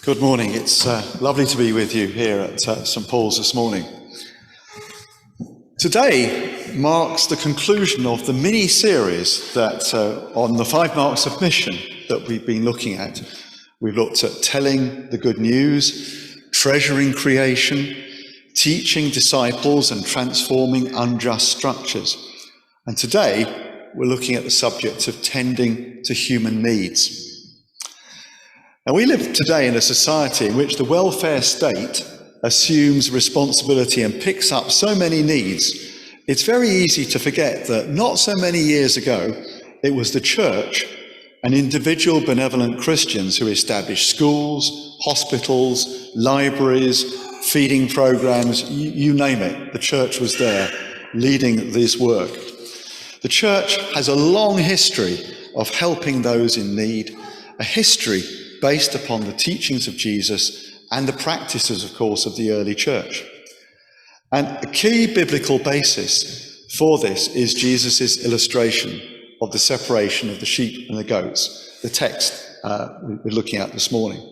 Good morning. It's lovely to be with you here at St Paul's this morning. Today marks the conclusion of the mini-series that on the 5 marks of mission that we've been looking at. We've looked at telling the good news, treasuring creation, teaching disciples and transforming unjust structures. And today we're looking at the subject of tending to human needs. Now, we live today in a society in which the welfare state assumes responsibility and picks up so many needs. It's very easy to forget that not so many years ago, it was the church and individual benevolent Christians who established schools, hospitals, libraries, feeding programs, you name it. The church was there leading this work. The church has a long history of helping those in need, a history based upon the teachings of Jesus and the practices, of course, of the early church. And a key biblical basis for this is Jesus' illustration of the separation of the sheep and the goats, the text we're looking at this morning.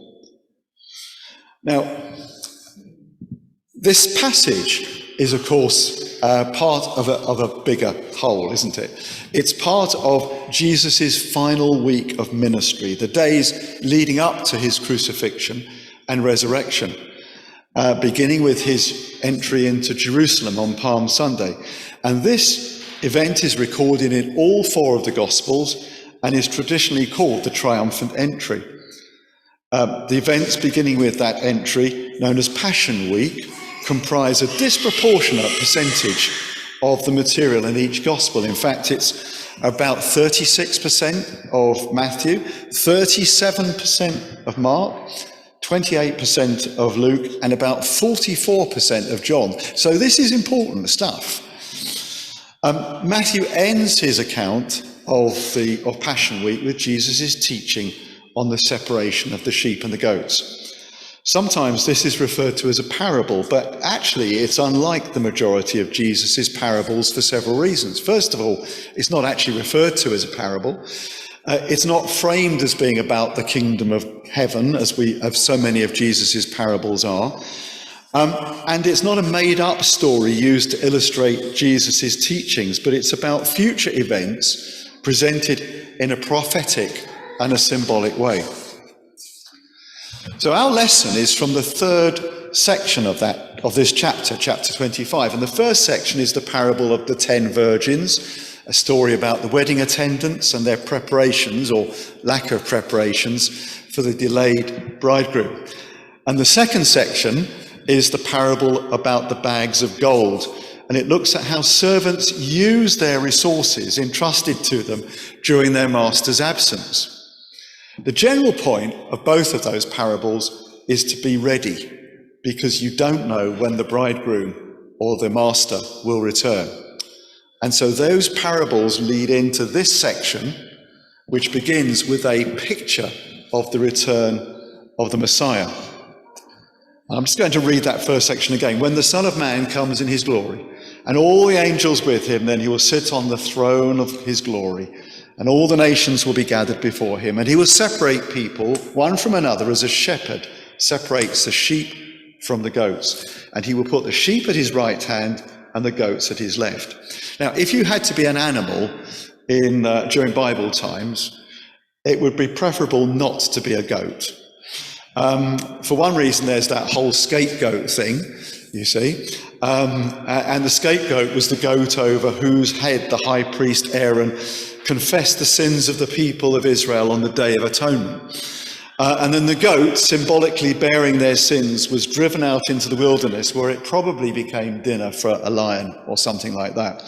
Now, this passage is, of course, part of a bigger whole, isn't it? It's part of Jesus' final week of ministry, the days leading up to his crucifixion and resurrection, beginning with his entry into Jerusalem on Palm Sunday. And this event is recorded in all 4 of the Gospels and is traditionally called the triumphant entry. The events beginning with that entry, known as Passion Week, comprise a disproportionate percentage of the material in each gospel. In fact, it's about 36% of Matthew, 37% of Mark, 28% of Luke, and about 44% of John. So this is important stuff. Matthew ends his account of Passion Week with Jesus' teaching on the separation of the sheep and the goats. Sometimes this is referred to as a parable, but actually it's unlike the majority of Jesus' parables for several reasons. First of all, it's not actually referred to as a parable. It's not framed as being about the kingdom of heaven, as so many of Jesus' parables are. And it's not a made-up story used to illustrate Jesus' teachings, but it's about future events presented in a prophetic and a symbolic way. So our lesson is from the 3rd section of this chapter 25. And the first section is the parable of the 10 virgins, a story about the wedding attendants and their preparations or lack of preparations for the delayed bridegroom. And the second section is the parable about the bags of gold. And it looks at how servants use their resources entrusted to them during their master's absence. The general point of both of those parables is to be ready, because you don't know when the bridegroom or the master will return. And so those parables lead into this section, which begins with a picture of the return of the Messiah. I'm just going to read that first section again. When the Son of Man comes in his glory, and all the angels with him, then he will sit on the throne of his glory, and all the nations will be gathered before him, and he will separate people one from another as a shepherd separates the sheep from the goats. And he will put the sheep at his right hand and the goats at his left. Now, if you had to be an animal during Bible times, it would be preferable not to be a goat. For one reason, there's that whole scapegoat thing, you see. And the scapegoat was the goat over whose head the high priest Aaron confessed the sins of the people of Israel on the Day of Atonement. And then the goat, symbolically bearing their sins, was driven out into the wilderness, where it probably became dinner for a lion or something like that.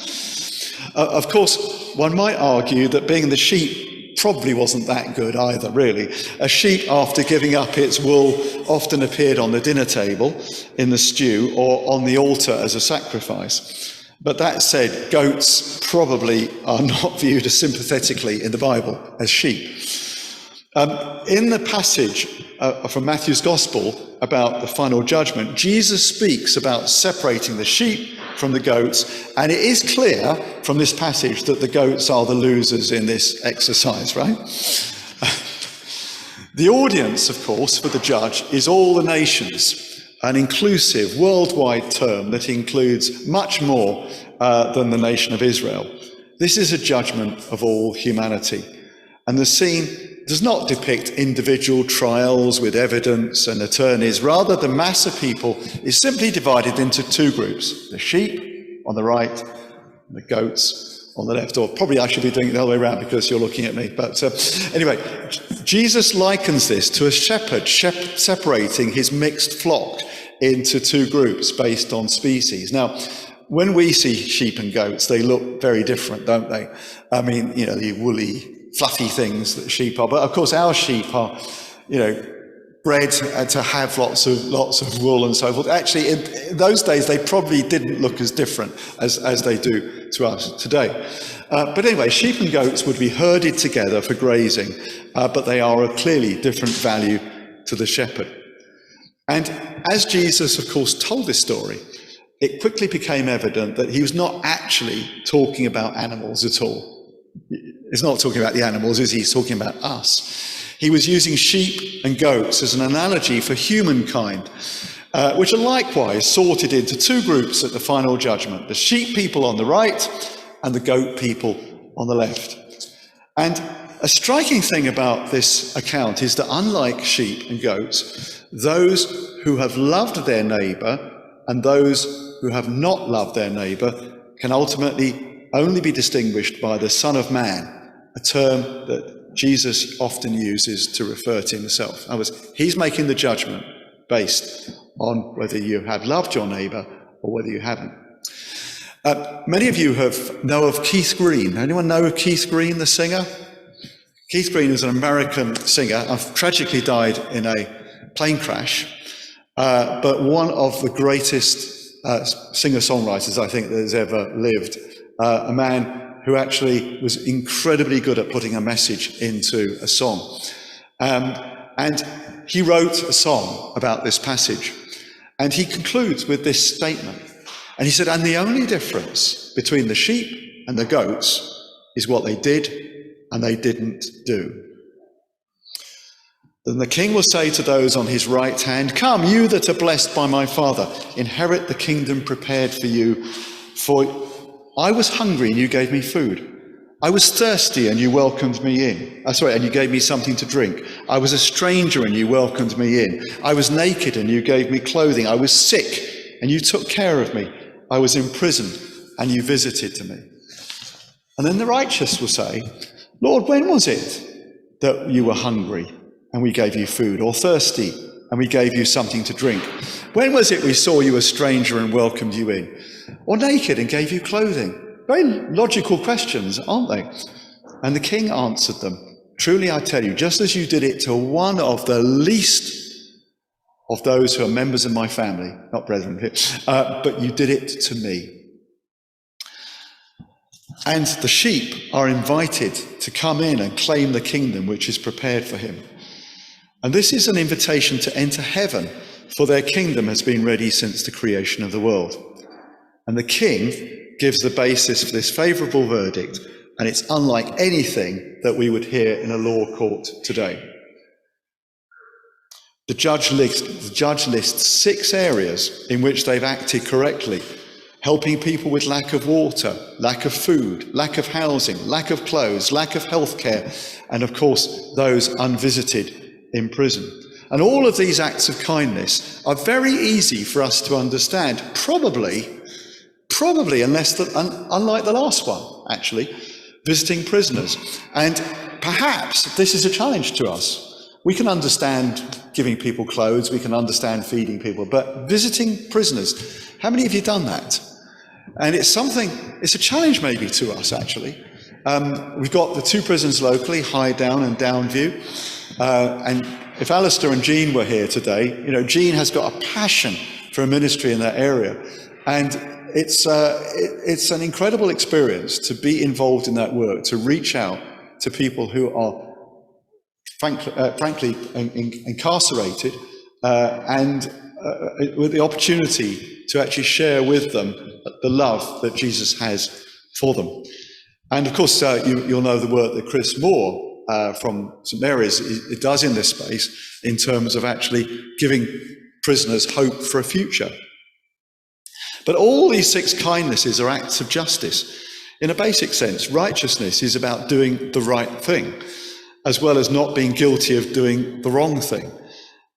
Of course, one might argue that being the sheep probably wasn't that good either, really. A sheep, after giving up its wool, often appeared on the dinner table, in the stew, or on the altar as a sacrifice. But that said, goats probably are not viewed as sympathetically in the Bible as sheep. In the passage from Matthew's Gospel about the final judgment, Jesus speaks about separating the sheep from the goats, and it is clear from this passage that the goats are the losers in this exercise, right? The audience, of course, for the judge is all the nations, an inclusive, worldwide term that includes much more than the nation of Israel. This is a judgment of all humanity. And the scene does not depict individual trials with evidence and attorneys. Rather, the mass of people is simply divided into two groups: the sheep on the right and the goats on the left. Or probably I should be doing it the other way around because you're looking at me. But anyway, Jesus likens this to a shepherd separating his mixed flock into two groups based on species. Now, when we see sheep and goats, they look very different, don't they? I mean, you know, the woolly, fluffy things that sheep are. But of course, our sheep are, you know, bred to have lots of wool and so forth. Actually, in those days, they probably didn't look as different as they do to us today. But anyway, sheep and goats would be herded together for grazing, but they are of clearly different value to the shepherd. And as Jesus, of course, told this story, it quickly became evident that he was not actually talking about animals at all. He's not talking about the animals, is he? He's talking about us. He was using sheep and goats as an analogy for humankind, which are likewise sorted into two groups at the final judgment: the sheep people on the right and the goat people on the left. And a striking thing about this account is that unlike sheep and goats, those who have loved their neighbour and those who have not loved their neighbour can ultimately only be distinguished by the Son of Man, a term that Jesus often uses to refer to himself. In other words, he's making the judgment based on whether you have loved your neighbour or whether you haven't. Many of you know of Keith Green. Anyone know of Keith Green, the singer? Keith Green is an American singer. Tragically died in a plane crash, but one of the greatest singer-songwriters I think that has ever lived. A man who actually was incredibly good at putting a message into a song. And he wrote a song about this passage. And he concludes with this statement. And he said, "And the only difference between the sheep and the goats is what they did and they didn't do. Then the king will say to those on his right hand, 'Come, you that are blessed by my Father, inherit the kingdom prepared for you. For I was hungry and you gave me food. I was thirsty and you welcomed me in. And you gave me something to drink. I was a stranger and you welcomed me in. I was naked and you gave me clothing. I was sick and you took care of me. I was in prison and you visited me.' And then the righteous will say, 'Lord, when was it that you were hungry and we gave you food, or thirsty and we gave you something to drink? When was it we saw you a stranger and welcomed you in, or naked and gave you clothing?'" Very logical questions, aren't they? And the king answered them, "Truly I tell you, just as you did it to one of the least of those who are members of my family," not brethren, "but you did it to me." And the sheep are invited to come in and claim the kingdom which is prepared for him. And this is an invitation to enter heaven, for their kingdom has been ready since the creation of the world. And the king gives the basis for this favourable verdict, and it's unlike anything that we would hear in a law court today. The judge lists 6 areas in which they've acted correctly: helping people with lack of water, lack of food, lack of housing, lack of clothes, lack of healthcare, and of course, those unvisited in prison. And all of these acts of kindness are very easy for us to understand, probably unlike the last one, actually, visiting prisoners. And perhaps this is a challenge to us. We can understand giving people clothes, we can understand feeding people, but visiting prisoners, how many of you have done that? And it's a challenge maybe to us, actually. We've got the 2 prisons locally, High Down and Downview. And if Alistair and Jean were here today, you know, Jean has got a passion for a ministry in that area. And it's an incredible experience to be involved in that work, to reach out to people who are frankly incarcerated, and with the opportunity to actually share with them the love that Jesus has for them. And of course, you'll know the work that Chris Moore from St Mary's, it does in this space in terms of actually giving prisoners hope for a future. But all these 6 kindnesses are acts of justice. In a basic sense, righteousness is about doing the right thing, as well as not being guilty of doing the wrong thing.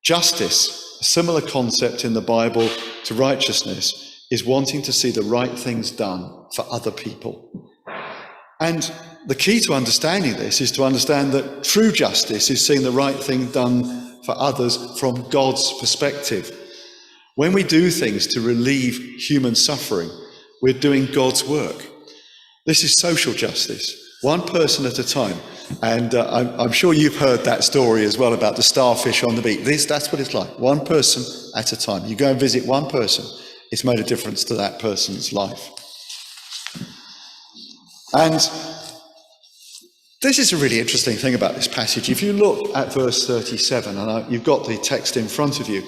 Justice, a similar concept in the Bible to righteousness, is wanting to see the right things done for other people. And the key to understanding this is to understand that true justice is seeing the right thing done for others from God's perspective. When we do things to relieve human suffering, we're doing God's work. This is social justice, one person at a time. And I'm sure you've heard that story as well about the starfish on the beach. That's what it's like, one person at a time. You go and visit one person, it's made a difference to that person's life. And this is a really interesting thing about this passage. If you look at verse 37, and you've got the text in front of you,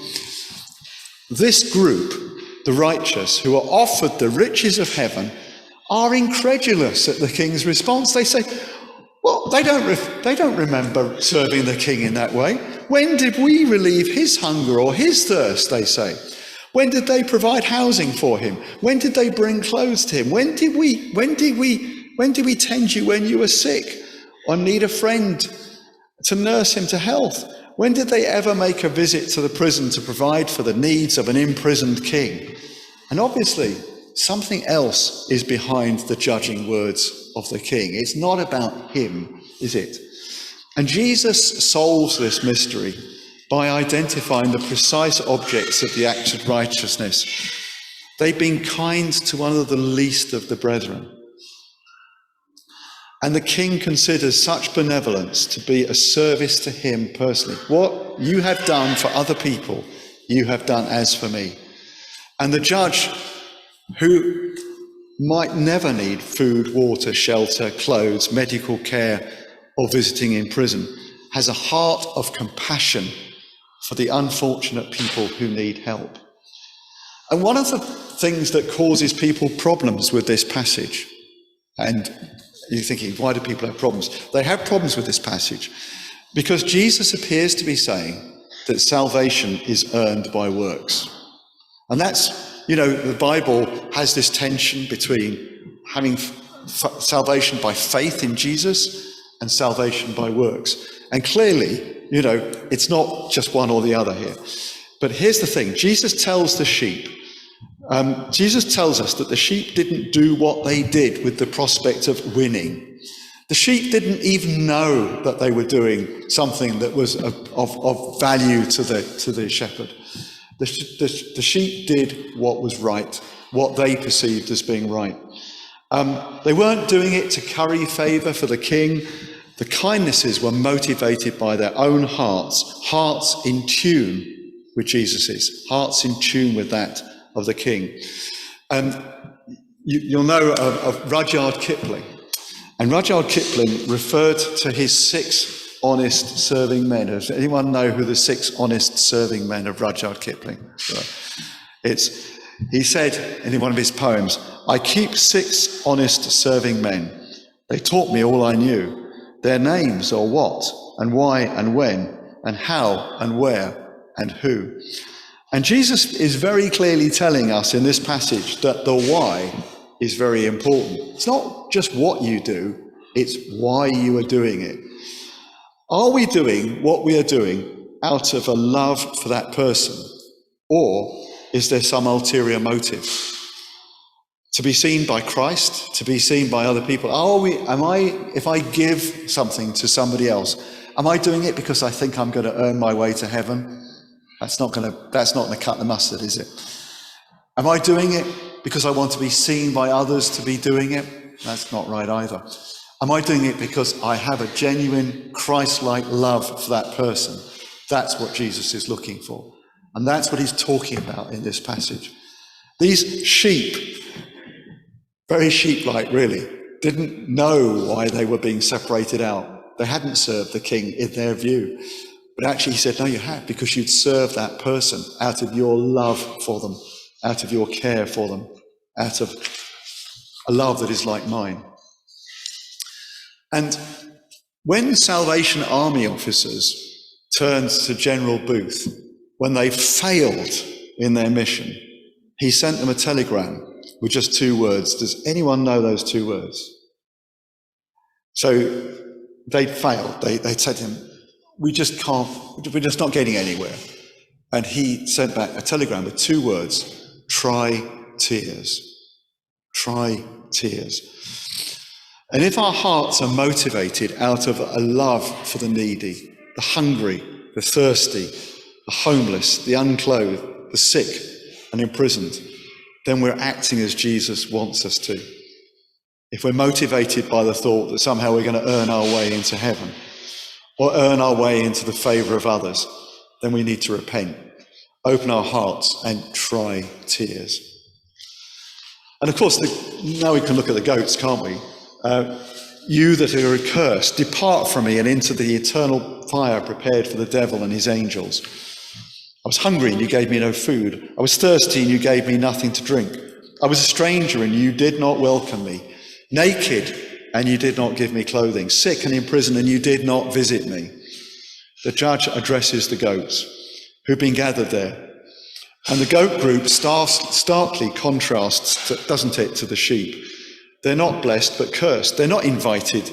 this group, the righteous, who are offered the riches of heaven, are incredulous at the king's response. They say, well, they don't remember serving the king in that way. When did we relieve his hunger or his thirst, they say? When did they provide housing for him? When did they bring clothes to him? When did we tend you when you were sick or need a friend to nurse him to health? When did they ever make a visit to the prison to provide for the needs of an imprisoned king? And obviously, something else is behind the judging words of the king. It's not about him, is it? And Jesus solves this mystery by identifying the precise objects of the acts of righteousness. They've been kind to one of the least of the brethren. And the king considers such benevolence to be a service to him personally. What you have done for other people, you have done as for me. And the judge, who might never need food, water, shelter, clothes, medical care, or visiting in prison, has a heart of compassion for the unfortunate people who need help. And one of the things that causes people problems with this passage, and you're thinking, why do people have problems? They have problems with this passage because Jesus appears to be saying that salvation is earned by works. And that's, the Bible has this tension between having salvation by faith in Jesus and salvation by works. And clearly, it's not just one or the other here. But here's the thing. Jesus tells the sheep, Jesus tells us that the sheep didn't do what they did with the prospect of winning. The sheep didn't even know that they were doing something that was of value to the shepherd. The sheep did what was right, what they perceived as being right. They weren't doing it to curry favour for the king. The kindnesses were motivated by their own hearts in tune with Jesus', hearts in tune with that of the king. And you'll know of Rudyard Kipling. And Rudyard Kipling referred to his 6 honest serving men. Does anyone know who the 6 honest serving men of Rudyard Kipling were? He said in one of his poems, "I keep 6 honest serving men. They taught me all I knew. Their names are what and why and when and how and where and who." And Jesus is very clearly telling us in this passage that the why is very important. It's not just what you do, it's why you are doing it. Are we doing what we are doing out of a love for that person? Or is there some ulterior motive? To be seen by Christ, to be seen by other people? If I give something to somebody else, am I doing it because I think I'm going to earn my way to heaven? That's not going to cut the mustard, is it? Am I doing it because I want to be seen by others to be doing it? That's not right either. Am I doing it because I have a genuine Christ-like love for that person? That's what Jesus is looking for. And that's what he's talking about in this passage. These sheep, very sheep-like really, didn't know why they were being separated out. They hadn't served the king in their view. But actually he said, no, you have, because you'd serve that person out of your love for them, out of your care for them, out of a love that is like mine. And When Salvation Army officers turned to General Booth, when they failed in their mission, he sent them a telegram with just 2 words. Does anyone know those 2 words? So they failed. They said to him, we're just not getting anywhere. And he sent back a telegram with 2 words, try tears. Try tears. And if our hearts are motivated out of a love for the needy, the hungry, the thirsty, the homeless, the unclothed, the sick and imprisoned, then we're acting as Jesus wants us to. If we're motivated by the thought that somehow we're going to earn our way into heaven or earn our way into the favour of others, then we need to repent, open our hearts and try tears. And of course, now we can look at the goats, can't we? You that are accursed, depart from me and into the eternal fire prepared for the devil and his angels. I was hungry and you gave me no food. I was thirsty and you gave me nothing to drink. I was a stranger and you did not welcome me. Naked and you did not give me clothing. Sick and in prison and you did not visit me. The judge addresses the goats who've been gathered there. And the goat group starkly contrasts, doesn't it, to the sheep. They're not blessed but cursed. They're not invited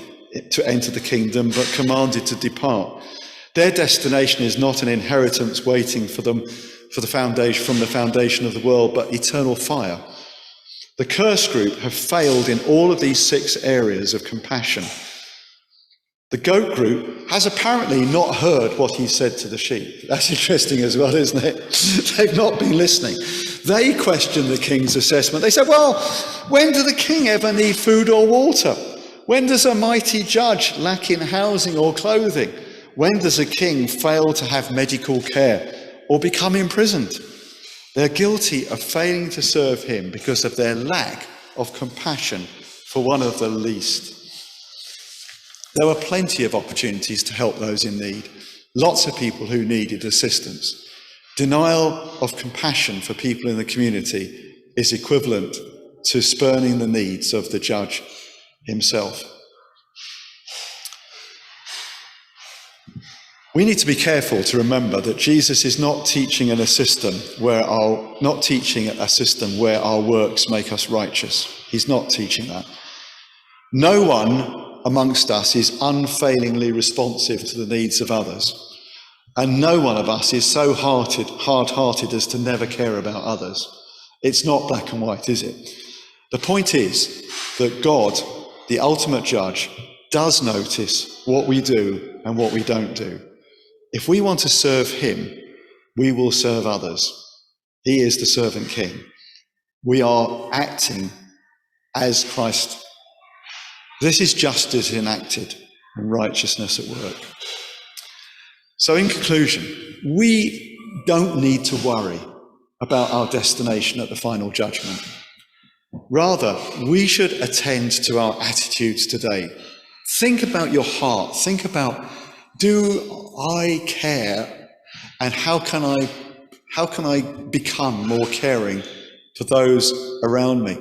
to enter the kingdom but commanded to depart. Their destination is not an inheritance waiting for them from the foundation of the world, but eternal fire. The cursed group have failed in all of these 6 areas of compassion. The goat group has apparently not heard what he said to the sheep. That's interesting as well, isn't it? They've not been listening. They question the king's assessment. They said, well, when did the king ever need food or water? When does a mighty judge lack in housing or clothing? When does a king fail to have medical care or become imprisoned? They're guilty of failing to serve him because of their lack of compassion for one of the least. There were plenty of opportunities to help those in need. Lots of people who needed assistance. Denial of compassion for people in the community is equivalent to spurning the needs of the judge himself. We need to be careful to remember that Jesus is not teaching a system where our works make us righteous. He's not teaching that. No one amongst us is unfailingly responsive to the needs of others. And no one of us is so hard-hearted as to never care about others. It's not black and white, is it? The point is that God, the ultimate judge, does notice what we do and what we don't do. If we want to serve him, we will serve others. He is the servant king. We are acting as Christ. This is justice enacted and righteousness at work. So in conclusion, we don't need to worry about our destination at the final judgment. Rather, we should attend to our attitudes today. Think about your heart. Think about, do I care? And how can I become more caring for those around me?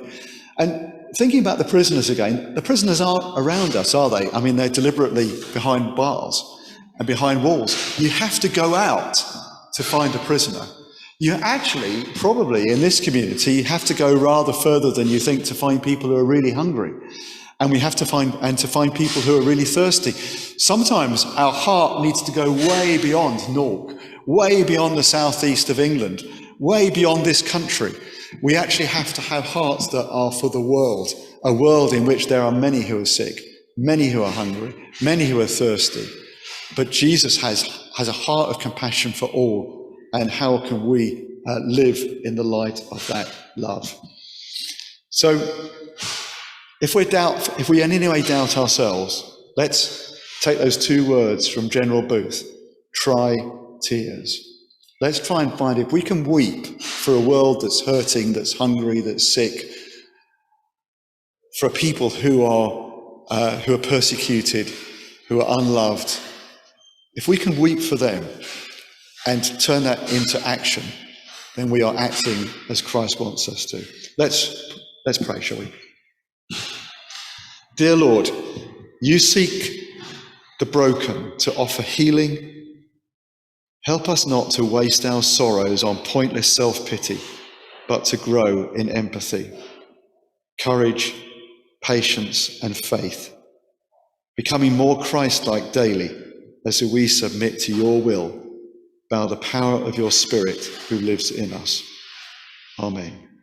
And thinking about the prisoners again, the prisoners aren't around us, are they? I mean, they're deliberately behind bars and behind walls. You have to go out to find a prisoner. You actually, probably in this community, have to go rather further than you think to find people who are really hungry. And we have to find people who are really thirsty. Sometimes our heart needs to go way beyond Nork, way beyond the southeast of England, way beyond this country. We actually have to have hearts that are for the world, a world in which there are many who are sick, many who are hungry, many who are thirsty. But Jesus has a heart of compassion for all. And how can we live in the light of that love? So, if we in any way doubt ourselves, let's take those 2 words from General Booth, try tears. Let's try and find if we can weep for a world that's hurting, that's hungry, that's sick, for people who are persecuted, who are unloved. If we can weep for them and turn that into action, then we are acting as Christ wants us to. Let's pray, shall we? Dear Lord, you seek the broken, to offer healing. Help us not to waste our sorrows on pointless self-pity, but to grow in empathy, courage, patience, and faith, becoming more Christ-like daily as we submit to your will by the power of your Spirit who lives in us. Amen.